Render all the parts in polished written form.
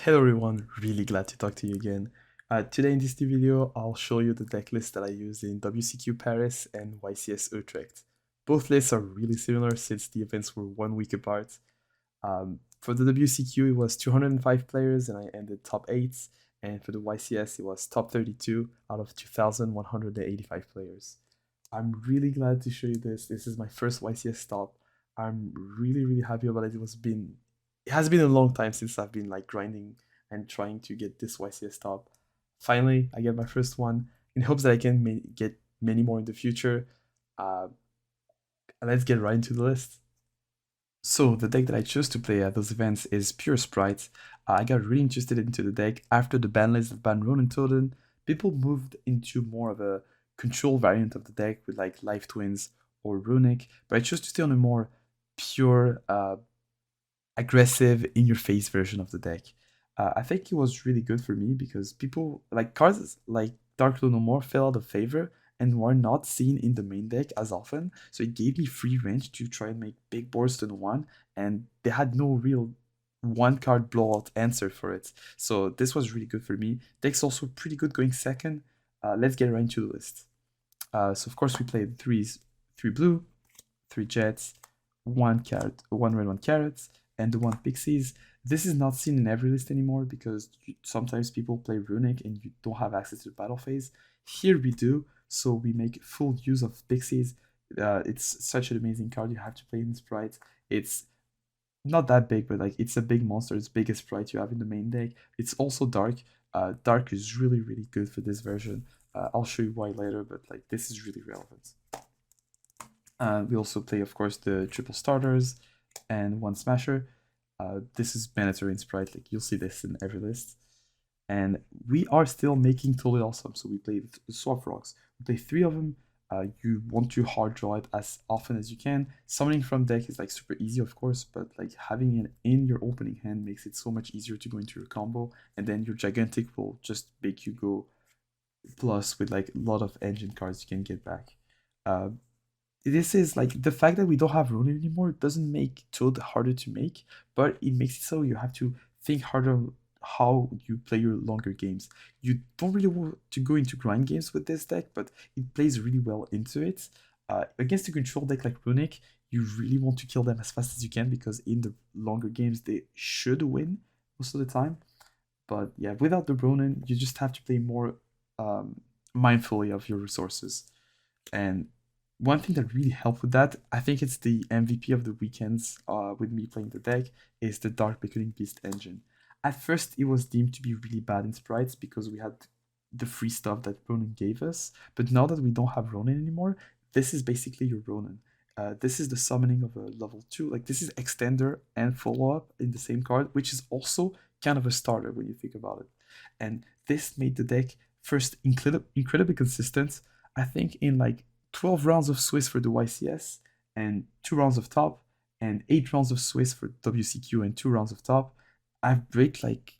Hello everyone, really glad to talk to you again. Today in this new video, I'll show you the deck list that I used in WCQ Paris and YCS Utrecht. Both lists are really similar since the events were 1 week apart. For the WCQ, it was 205 players and I ended top 8, and for the YCS, it was top 32 out of 2,185 players. I'm really glad to show you this. This is my first YCS top. I'm really happy about it. It has been a long time since I've been like grinding and trying to get this YCS top. Finally, I get my first one in hopes that I can get many more in the future. Uh, let's get right into the list. So the deck that I chose to play at those events is pure Spright. I got really interested into the deck after the ban list that banned Ronin Totem. People moved into more of a control variant of the deck with like Life Twins or Runic, but I chose to stay on a more pure, aggressive, in-your-face version of the deck. I think it was really good for me because people like cards like Dark Blue No More fell out of favor and were not seen in the main deck as often. So it gave me free range to try and make big boards turn one, and they had no real one card blowout answer for it. So this was really good for me. Deck's also pretty good going second. Let's get right into the list. So of course we played three blue, three jets, one carrot, one red, one carrots, and the one pixies. This is not seen in every list anymore because sometimes people play Runic and you don't have access to the battle phase. Here we do, so we make full use of pixies. It's such an amazing card. You have to play in Spright. It's not that big, but like it's a big monster. It's biggest Spright you have in the main deck. It's also dark. Dark is really good for this version. I'll show you why later, but like this is really relevant. We also play, of course, the triple starters and one smasher. This is mandatory in Spright, like you'll see this in every list. And we are still making totally awesome. So we play the swap frogs. We play 3 of them. You want to hard draw it as often as you can. Summoning from deck is like super easy, of course, but like having it in your opening hand makes it so much easier to go into your combo. And then your gigantic will just make you go plus with like a lot of engine cards you can get back. Uh, this is like the fact that we don't have Ronin anymore doesn't make Toad harder to make, but it makes it so you have to think harder how you play your longer games. You don't really want to go into grind games with this deck, but it plays really well into it. Against a control deck like Runic, you really want to kill them as fast as you can because in the longer games they should win most of the time. But yeah, without the Ronin, you just have to play more mindfully of your resources. And one thing that really helped with that, I think it's the MVP of the weekends with me playing the deck, is the Dark Beckoning Beast engine. At first, it was deemed to be really bad in Sprites because we had the free stuff that Ronin gave us. But now that we don't have Ronin anymore, this is basically your Ronin. This is the summoning of a level 2. Like, this is Extender and Follow-Up in the same card, which is also kind of a starter when you think about it. And this made the deck, first, incredibly consistent. I think in like 12 rounds of Swiss for the YCS and 2 rounds of top, and 8 rounds of Swiss for WCQ and 2 rounds of top, I've break like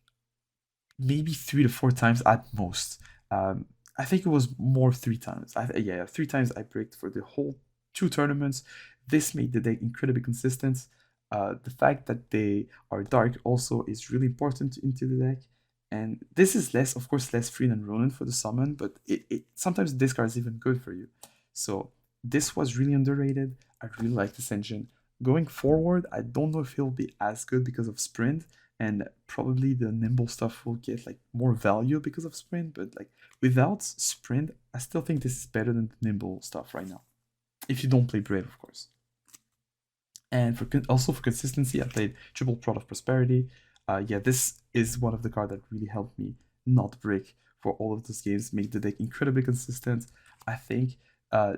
maybe 3 to 4 times at most. I think it was more 3 times. Yeah, 3 times I breaked for the whole 2 tournaments. This made the deck incredibly consistent. The fact that they are dark also is really important into the deck. And this is less, of course, less free than Ronin for the summon, but it sometimes this card is even good for you. So this was really underrated. I really like this engine. Going forward, I don't know if he'll be as good because of Sprind, and probably the nimble stuff will get like more value because of Sprind, but like without Sprind, I still think this is better than the nimble stuff right now. If you don't play Brave, of course. And also for consistency, I played Triple Prod of Prosperity. Yeah, this is one of the cards that really helped me not break for all of those games, make the deck incredibly consistent. I think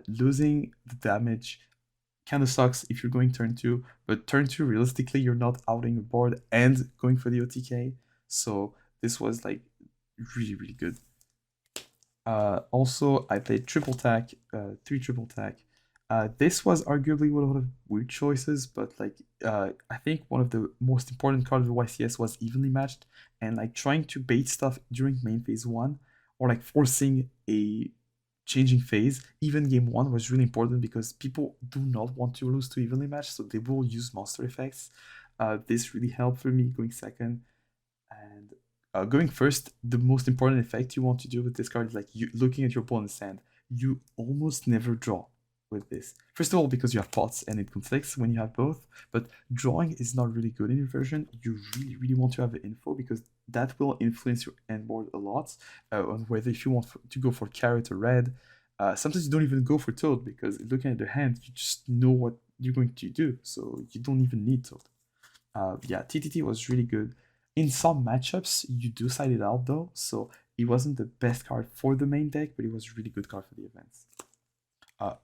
losing the damage kind of sucks if you're going turn 2, but turn 2, realistically, you're not outing your board and going for the OTK. So this was like really good. Also, I played triple tack, 3 triple tack. This was arguably one of the weird choices, but like I think one of the most important cards of YCS was evenly matched, and like trying to bait stuff during main phase 1 or like forcing a changing phase, even game 1 was really important because people do not want to lose to evenly matched, so they will use monster effects. This really helped for me going second. And going first, the most important effect you want to do with this card is like you looking at your opponent's hand. You almost never draw with this. First of all, because you have pots and it conflicts when you have both, but drawing is not really good in your version. You really want to have the info because that will influence your end board a lot on whether if you want to go for carrot or red. Sometimes you don't even go for toad because looking at the hand, you just know what you're going to do, so you don't even need toad. Yeah, TTT was really good. In some matchups, you do side it out though, so it wasn't the best card for the main deck, but it was a really good card for the events.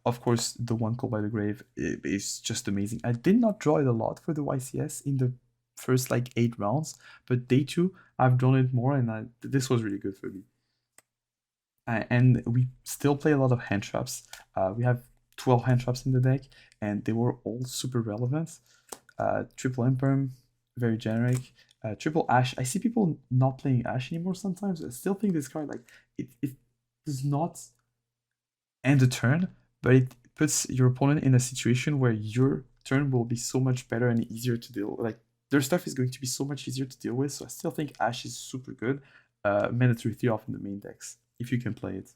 Of course, the one called by the grave is just amazing. I did not draw it a lot for the YCS in the first like 8 rounds, but day 2, I've drawn it more, and this was really good for me. And we still play a lot of hand traps. We have 12 hand traps in the deck, and they were all super relevant. Triple Imperm, very generic. Triple Ash, I see people not playing Ash anymore sometimes. I still think this card, like, it does not end a turn, but it puts your opponent in a situation where your turn will be so much better and easier to deal with. Like, their stuff is going to be so much easier to deal with, so I still think Ash is super good. Mandatory 3-off in the main decks, if you can play it.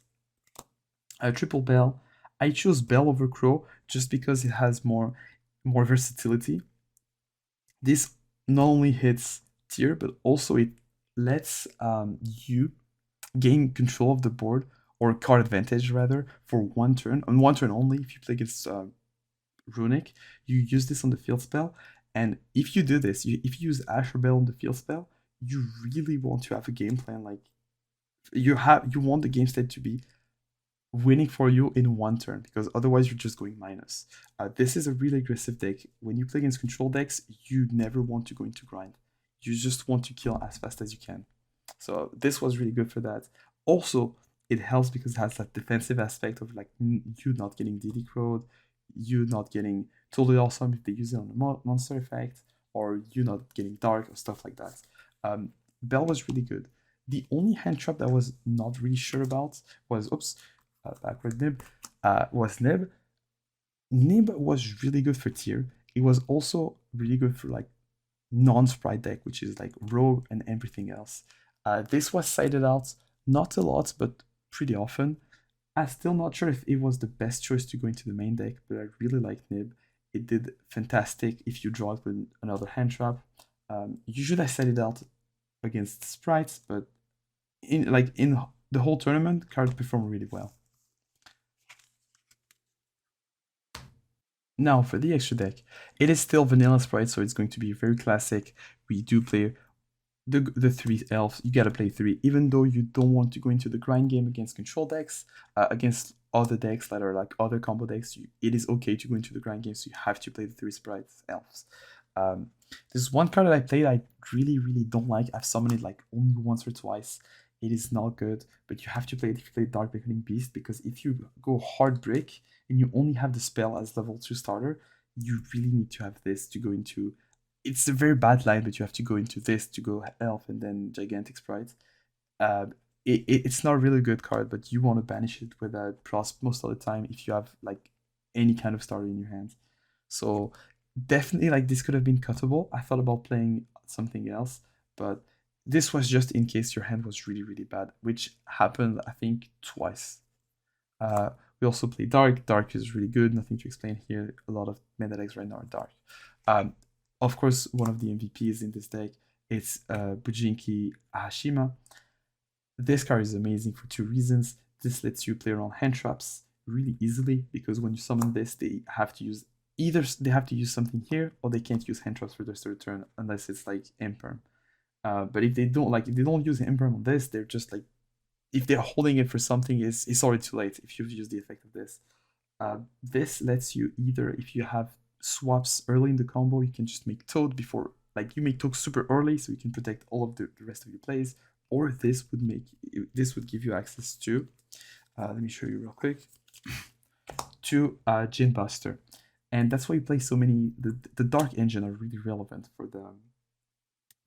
Triple Bell, I chose Bell over Crow just because it has more versatility. This not only hits tier, but also it lets you gain control of the board, or card advantage rather, for one turn. On one turn only, if you play against Runic, you use this on the field spell. And if you do this, if you use Ash or Bell on the field spell, you really want to have a game plan. Like you want the game state to be winning for you in one turn, because otherwise you're just going minus. This is a really aggressive deck. When you play against control decks, you never want to go into grind. You just want to kill as fast as you can. So this was really good for that. Also, it helps because it has that defensive aspect of like you not getting DD crowed, you not getting totally awesome if they use it on a monster effect, or you not getting dark or stuff like that. Bell was really good. The only hand trap that I was not really sure about was backward Nib was Nib. Nib was really good for tier. It was also really good for like non-Spright deck, which is like Rogue and everything else. This was sided out not a lot, but pretty often. I'm still not sure if it was the best choice to go into the main deck, but I really like Nib. It did fantastic if you draw it with another hand trap. Usually I set it out against Sprites, but in the whole tournament, cards performed really well. Now for the extra deck, it is still vanilla Spright, so it's going to be very classic. We do play the 3 elves. You gotta play 3, even though you don't want to go into the grind game against control decks, against other decks that are like other combo decks. It is okay to go into the grind game, so you have to play the 3 Sprites elves. There's one card that I played I really don't like. I've summoned it like only once or twice. It is not good, but you have to play it if you play Dark Beckoning Beast, because if you go hard brick and you only have the spell as level 2 starter, you really need to have this to go into. It's a very bad line, but you have to go into this to go elf and then gigantic Spright. It's not a really good card, but you want to banish it with a Prosp most of the time if you have like any kind of starter in your hand. So definitely like this could have been cuttable. I thought about playing something else, but this was just in case your hand was really bad, which happened I think twice. We also play Dark. Dark is really good, nothing to explain here. A lot of meta decks right now are Dark. Of course, one of the MVPs in this deck is Bujinki Ahashima. This card is amazing for 2 reasons. This lets you play around hand traps really easily, because when you summon this, they have to use something here, or they can't use hand traps for their third turn unless it's like Imperm. But if they don't use Imperm on this, they're just like, if they're holding it for something, it's already too late if you've used the effect of this. This lets you either, if you have swaps early in the combo, you can just make Toad before, like you make Toad super early so you can protect all of the rest of your plays, or this would give you access to, let me show you real quick, to Jin Buster. And that's why you play so many, the Dark Engine are really relevant for the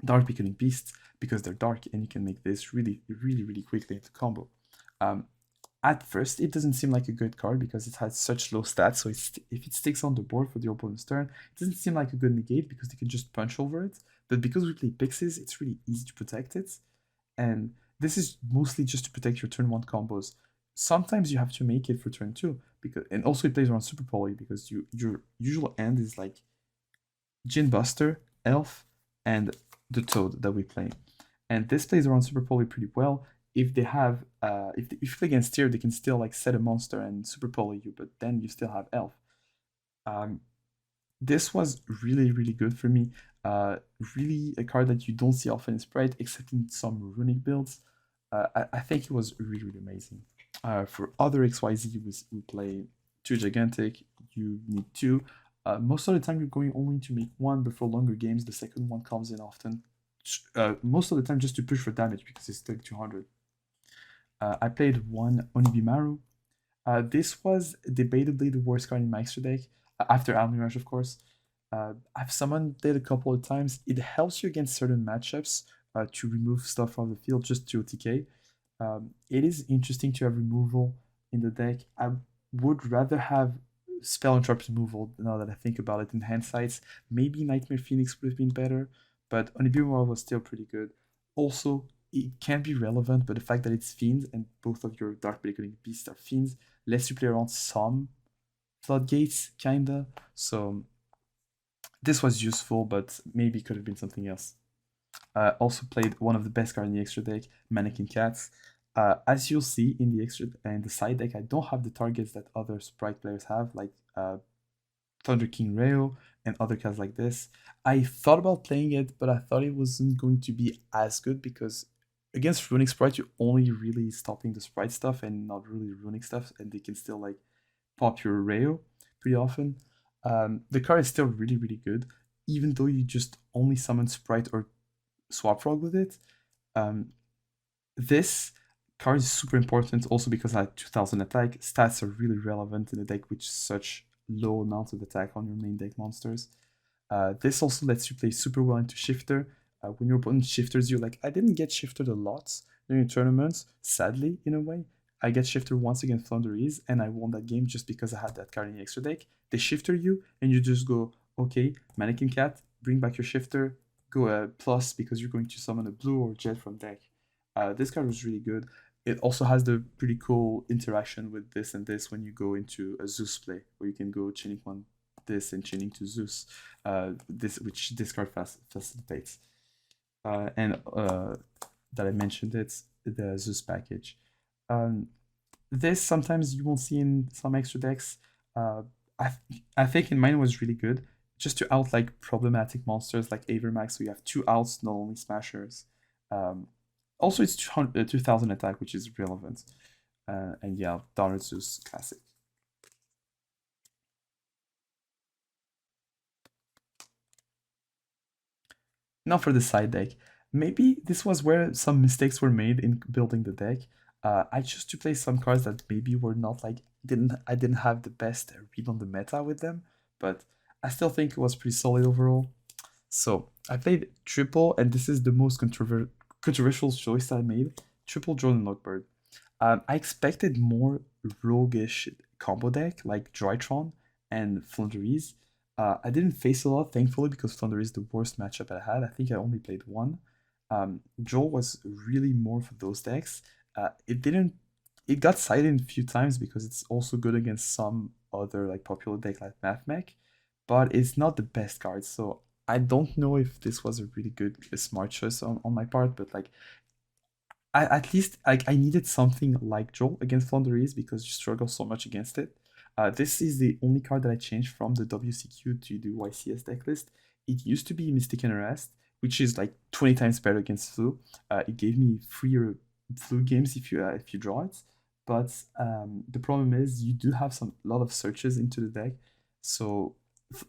Dark Beckoning Beasts, because they're dark and you can make this really quickly into combo. At first, it doesn't seem like a good card because it has such low stats, so if it sticks on the board for the opponent's turn, it doesn't seem like a good negate because they can just punch over it. but because we play Pixies, it's really easy to protect it. And this is mostly just to protect your turn 1 combos. Sometimes you have to make it for turn 2, because and also it plays around Super Poly, because your usual end is like Gin Buster, Elf, and the Toad that we play. And this plays around Super Poly pretty well. If they have, if you play against tier, they can still like set a monster and Super Poly you, but then you still have Elf. Um, this was really, really good for me. Really a card that you don't see often in Spright, except in some runic builds. I think it was really, really amazing. For other XYZ, we play 2 Gigantic, you need 2. Most of the time, you're going only to make 1, but for longer games, the second one comes in often. Most of the time, just to push for damage, because it's still 200. I played 1 Onibimaru. This was debatably the worst card in my extra deck, after Almirage, of course. I've summoned it a couple of times. It helps you against certain matchups to remove stuff from the field just to OTK. It is interesting to have removal in the deck. I would rather have spell and trap removal now that I think about it in hindsight. Maybe Nightmare Phoenix would have been better, but Onibiwa was still pretty good. Also, it can be relevant, but the fact that it's Fiend and both of your Dark Beacon Beasts are Fiends lets you play around some floodgates, kinda. So this was useful, but maybe could have been something else. Also played one of the best cards in the extra deck, Mannequin Cats. As you'll see in the extra and the side deck, I don't have the targets that other Spright players have, like Thunder King Reo and other cards like this. I thought about playing it, but I thought it wasn't going to be as good because against Runic Spright, you're only really stopping the Spright stuff and not really Runic stuff, and they can still like pop your Reo pretty often. The card is still really, really good, even though you just only summon Spright or Swap Frog with it. This card is super important also because I had 2000 attack. Stats are really relevant in a deck with such low amounts of attack on your main deck monsters. This also lets you play super well into Shifter. When your opponent shifters you, like I didn't get shifted a lot during tournaments, sadly, in a way. I get shifter once against Thunderease, and I won that game just because I had that card in the extra deck. They shifter you, and you just go, okay, Mannequin Cat, bring back your shifter, go plus because you're going to summon a blue or jet from deck. This card was really good. It also has the pretty cool interaction with this and this when you go into a Zeus play, where you can go chaining one this and chaining to Zeus, which this card facilitates. And that I mentioned, it's the Zeus package. This sometimes you won't see in some extra decks. I think in mine was really good, just to out like problematic monsters like Avermax, so you have 2 outs, not only smashers. Also, it's 2000 attack, which is relevant. And yeah, Donner Zeus classic. Now for the side deck. Maybe this was where some mistakes were made in building the deck. I chose to play some cards that maybe were not like I didn't have the best read on the meta with them, but I still think it was pretty solid overall. So I played triple, and this is the most controversial choice I made. Triple Jordan Lockbird. I expected more roguish combo deck like Drytron and Flundereeze. I didn't face a lot, thankfully, because Thunder is the worst matchup I had. I think I only played 1. Joel was really more for those decks. It got cited a few times because it's also good against some other like popular deck like MathMech, but it's not the best card. So I don't know if this was a really good, smart choice on my part, but like at least I needed something like Joel against Flundereeze because you struggle so much against it. This is the only card that I changed from the WCQ to the YCS decklist. It used to be Mistaken Arrest, which is like 20 times better against Flu. It gave me freer Flu games if you draw it, but the problem is you do have a lot of searches into the deck, so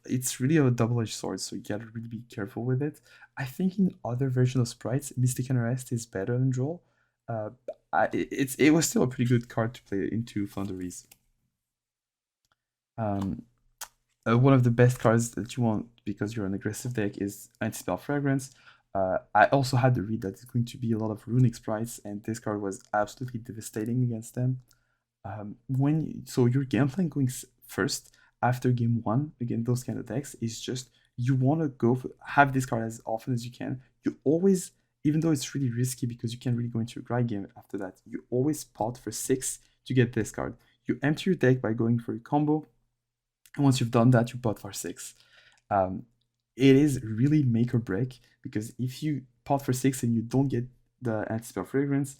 it's really a double-edged sword. So you gotta really be careful with it. I think in other versions of Sprites, Mistaken Arrest is better than Joel. It was still a pretty good card to play into Thundereeze. One of the best cards that you want because you're an aggressive deck is Anti-Spell Fragrance. I also had the read that it's going to be a lot of Runic Sprites, and this card was absolutely devastating against them. So your game plan going first after game 1 against those kind of decks is just you want to have this card as often as you can. You always, even though it's really risky because you can't really go into a grind game after that, you always pot for 6 to get this card. You empty your deck by going for a combo, and once you've done that, you pot for 6. Um, it is really make or break, because if you pot for 6 and you don't get the anti-spell fragrance,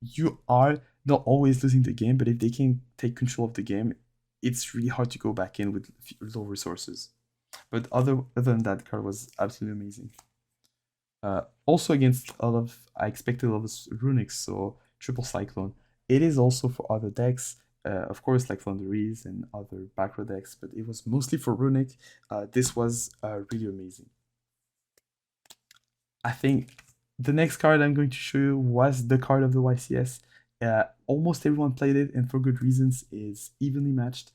you are not always losing the game, but if they can take control of the game, it's really hard to go back in with low resources. But other than that, the card was absolutely amazing. Also against a lot of, I expected a lot of runics, so triple cyclone. It is also for other decks, of course, like Thunderies and other back row decks, but it was mostly for runic. This was really amazing. I think the next card I'm going to show you was the card of the YCS. Almost everyone played it, and for good reasons. Is Evenly Matched.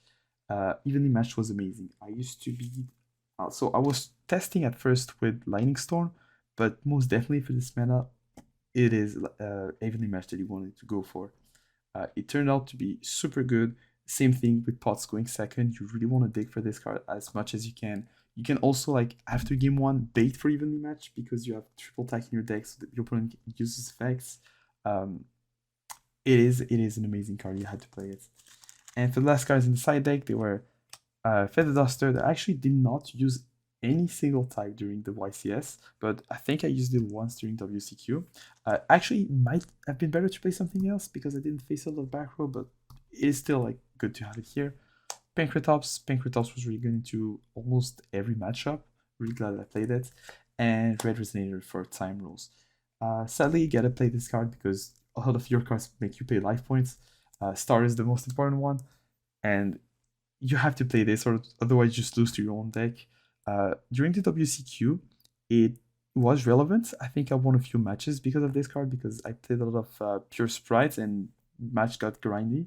Evenly Matched was amazing. I used to be... so I was testing at first with Lightning Storm, but most definitely for this meta, it is Evenly Matched that you wanted to go for. It turned out to be super good. Same thing with pots going second. You really want to dig for this card as much as you can. You can also, like, after game 1, bait for Evenly Matched because you have triple attack in your deck so that your opponent uses effects. It is an amazing card. You had to play it. And for the last cards in the side deck, they were Feather Duster that actually did not use any single type during the YCS, but I think I used it once during WCQ. Actually, it might have been better to play something else because I didn't face a lot of back row, but it is still like good to have it here. Pancratops was really good into almost every matchup. Really glad I played it. And Red Resonator for time rules. Sadly, you gotta play this card because a lot of your cards make you pay life points. Star is the most important one, and you have to play this, or otherwise you just lose to your own deck. During the WCQ, it was relevant. I think I won a few matches because of this card, because I played a lot of pure sprites and match got grindy.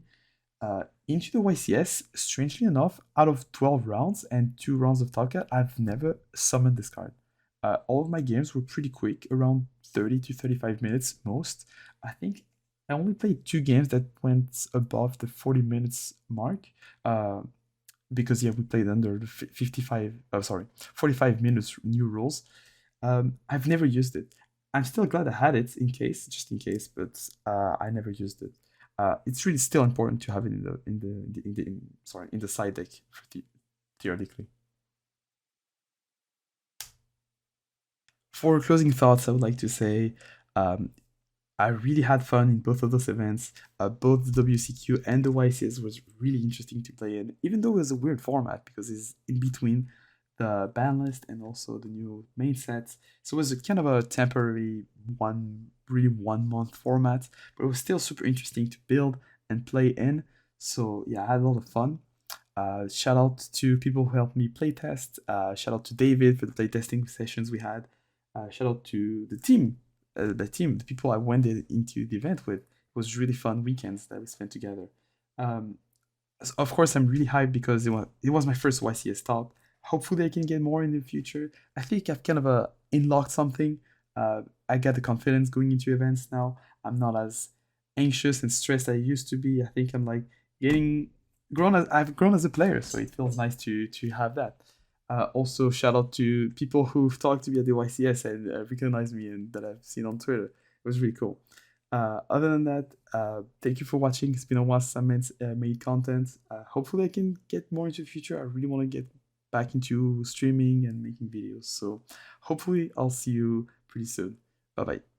Into the YCS, strangely enough, out of 12 rounds and 2 rounds of Talca, I've never summoned this card. All of my games were pretty quick, around 30 to 35 minutes most. I think I only played 2 games that went above the 40 minutes mark. Because yeah, we played under the 45 minutes new rules. I've never used it. I'm still glad I had it just in case, but I never used it. It's really still important to have it in the side deck theoretically. For closing thoughts, I would like to say um, I really had fun in both of those events. Both the WCQ and the YCS was really interesting to play in, even though it was a weird format because it's in between the ban list and also the new main sets. So it was a kind of a temporary 1 month format, but it was still super interesting to build and play in. So yeah, I had a lot of fun. Shout out to people who helped me playtest. Shout out to David for the playtesting sessions we had. Shout out to the people I went into the event with. It was really fun weekends that we spent together. Um, of course, I'm really hyped because it was my first YCS top. Hopefully, I can get more in the future. I think I've kind of unlocked something. I got the confidence going into events now. I'm not as anxious and stressed as I used to be. I think I'm like getting I've grown as a player, so it feels nice to have that. Also, shout out to people who've talked to me at the YCS and recognized me and that I've seen on Twitter. It was really cool. Other than that, thank you for watching. It's been a while since I made content. Hopefully, I can get more into the future. I really want to get back into streaming and making videos. So, hopefully, I'll see you pretty soon. Bye bye.